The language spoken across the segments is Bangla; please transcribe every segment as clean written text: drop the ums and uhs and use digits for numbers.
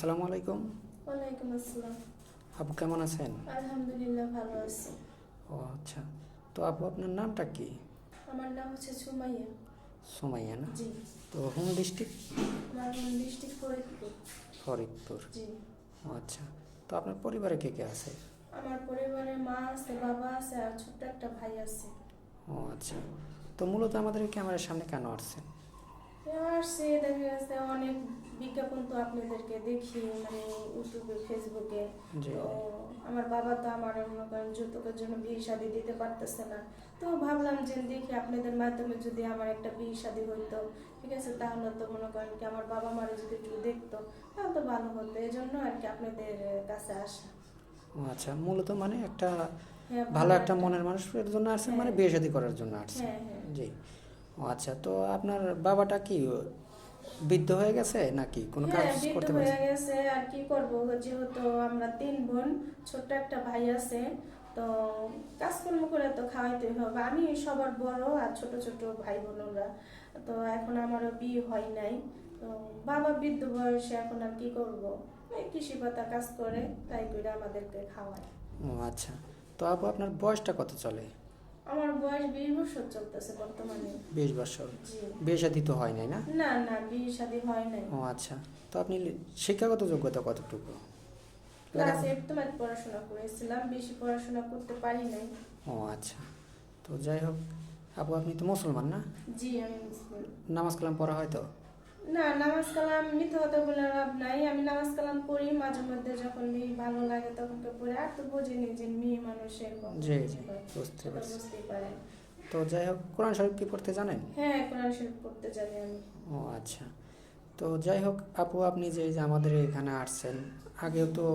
আসসালামু আলাইকুম। ওয়ালাইকুম আসসালাম। আপু কেমন আছেন? আলহামদুলিল্লাহ ভালো আছি। ও আচ্ছা। তো আপু আপনার নামটা কি? আমার নাম হচ্ছে সুমাইয়া। সুমাইয়া না? জি। তো হোম ডিস্ট্রিক্ট? আমার হোম ডিস্ট্রিক্ট ফরিদপুর। ফরিদপুর। জি। ও আচ্ছা। তো আপনার পরিবারে কে কে আছে? আমার পরিবারে মা আছে, বাবা আছে আর ছোট্ট একটা ভাই আছে। ও আচ্ছা। তো মূলত আমাদের এই ক্যামেরার সামনে কেন আসছেন? এবার সে দেখা গেছে অনেক বিজ্ঞাপন তো আপনাদেরকে দেখি মানে ইউটিউবে ফেসবুকে। জি তো আমার বাবা তো আমার মনে করেন যৌতুকের জন্য বিয়ে শাদী দিতে পারতেছে না। তো ভাবলাম যে দেখি আপনাদের মাধ্যমে যদি আমার একটা বিয়ে শাদী হইতো, ঠিক আছে, তাহলে তো মনে করেন কি আমার বাবা মারা যদি একটু দেখতো তাহলে তো ভালো হতো, এই জন্য আর কি আপনাদের কাছে আসা। ও আচ্ছা, মূলত মানে একটা হ্যাঁ, ভালো একটা মনের মানুষের জন্য আসছেন, মানে হ্যাঁ বিয়ে শাদী করার জন্য আসছেন। হ্যাঁ হ্যাঁ। জি। ও আচ্ছা, তো আপনার বাবাটা কি বৃদ্ধ হয়ে গেছে নাকি কোনো কাজ হ্যাঁ, বৃদ্ধ করতে হয়ে পারছে? গেছে আর কি করব, যেহেতু আমরা 3 বোন, ছোট্ট একটা ভাই আছে। তো কাজকর্ম করে তো খাওয়াইতে হবে, আমি সবার বড় আর ছোট ছোট ভাই বোনরা। তো এখন আমারও বিয়ে হয় নাই। তো বাবা বৃদ্ধ বয়সে এখন আর কি করব, এই কৃষি পাতা কাজ করে তাই করে আমাদেরকে খাওয়ায়। ও আচ্ছা। তো আপু আপনার বয়সটা কত চলে? আমার বয়স 20 বছর চলতেছে বর্তমানে। 20 বছর। জি। বিয়ে শাদী তো হয় নাই না? না না, বিয়ে শাদী হয় নাই। ও আচ্ছা। তো আপনি শিক্ষাগত যোগ্যতা কতটুকু? ক্লাস 8 তোমার পড়াশোনা করেছিলাম, বেশি পড়াশোনা করতে পারি নাই। ও আচ্ছা। তো যাই হোক, আপু আপনি তো মুসলমান না? জি, আমি মুসলিম। নামাজ কালাম পড়া হয় তো? না, নামাজ কালাম মিথ্যা কথা বলে লাভ নাই, আমি নামাজ কালাম পড়ি মাঝে মধ্যে, যখন ভালো লাগে তখন তো পড়ি, আর তো বুঝিনি যে মেয়ে মানুষের জি জি, বুঝতে সেটা পারছি। বুঝতেই পারেন। তো যাই হোক, কোরআন শরীফ কি পড়তে জানেন? হ্যাঁ, কোরআন শরীফ পড়তে জানি আমি। ও আচ্ছা। তো যাই হোক আপু, আপনি যে এই যে আমাদের এখানে আসছেন, আগেও তো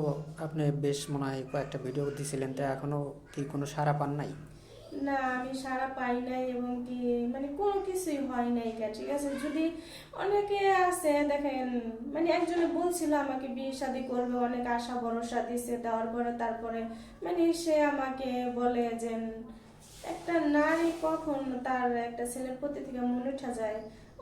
আপনি বেশ মনে হয় কয়েকটা ভিডিও দিছিলেন, তো এখনো কি কোনো সাড়া পান নাই? না, আমি সাড়া পাই নাই এবং কি মানে কোনো কিছুই হয় নাই কে, ঠিক আছে। যদি অনেকে আছে দেখেন, মানে একজনে বলছিল আমাকে বিয়ে শাদী করবে, অনেক আশা ভরসা দিছে, দেওয়ার পরে তারপরে মানে সে আমাকে বলে যে একটা নারী কখন তার একটা ছেলের প্রতি থেকে মনে উঠা যায়।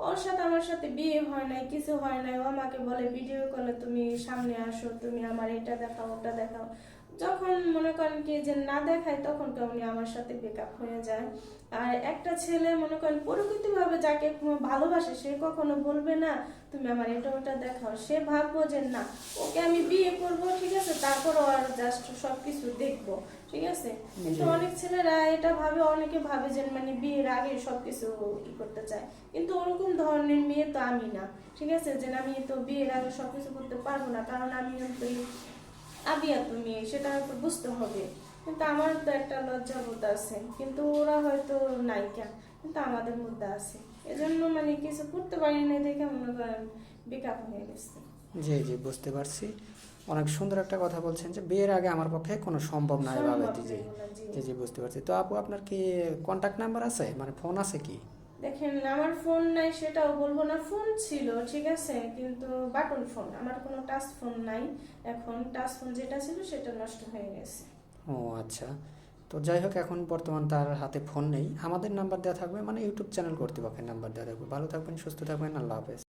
ওর সাথে আমার সাথে বিয়ে হয় নাই, কিছু হয় নাই, ও আমাকে বলে ভিডিও কলে তুমি সামনে আসো, তুমি আমার এটা দেখাও ওটা দেখাও। যখন মনে করেন কি যে না দেখায় তখন কেমনি আমার সাথে বেকআপ হয়ে যায়। আর একটা ছেলে মনে করেন প্রকৃতিভাবে যাকে ভালোবাসে সে কখনো বলবে না তুমি আমার এটা ওটা দেখাও, সে ভাববো যে না ওকে আমি বিয়ে করব, ঠিক আছে, তারপরও আর জাস্ট সবকিছু দেখবো, ঠিক আছে। কিন্তু অনেক ছেলেরা এটা ভাবে, অনেকে ভাবে যে মানে বিয়ের আগে সবকিছু করতে চায়, কিন্তু ওরকম ধরনের মেয়ে তো আমি না, ঠিক আছে, যে আমি তো বিয়ের আগে সবকিছু করতে পারবো না, কারণ আমি আবিয়া তো মেয়ে, সেটা হয়তো বুঝতে হবে। কিন্তু আমার তো একটা লজ্জাবোধ আছে, কিন্তু ওরা হয়তো নায়িকা, কিন্তু আমাদের মধ্যে আছে, এজন্য মানে কিছু করতে পারি না দেখে মনে করেন বেকআপ হয়ে গেছে। জি জি, বুঝতে পারছি। অনেক সুন্দর একটা কথা বলছেন যে বিয়ের আগে আমার পক্ষে কোনো সম্ভব নয় এভাবে। সম্ভব জি জি। না এগুলো, জি। জি জি, বুঝতে পারছি। তো আপু আপনার কি কন্ট্যাক্ট নাম্বার আছে, মানে ফোন আছে কি? দেখেন, আমার ফোন নাই সেটাও বলবো না, ফোন ছিল ঠিক আছে, কিন্তু বাটন ফোন, আমার কোনো টাচ ফোন নাই। এখন টাচ ফোন যেটা ছিল সেটা নষ্ট হয়ে গেছে। ও আচ্ছা। তো যাই হোক, এখন বর্তমান তার হাতে ফোন নেই। আমাদের নাম্বার দেওয়া থাকবে, মানে ইউটিউব চ্যানেল কর্তৃপক্ষের নাম্বার দেওয়া থাকবে। ভালো থাকবেন, সুস্থ থাকবেন, আল্লাহ হাফেজ।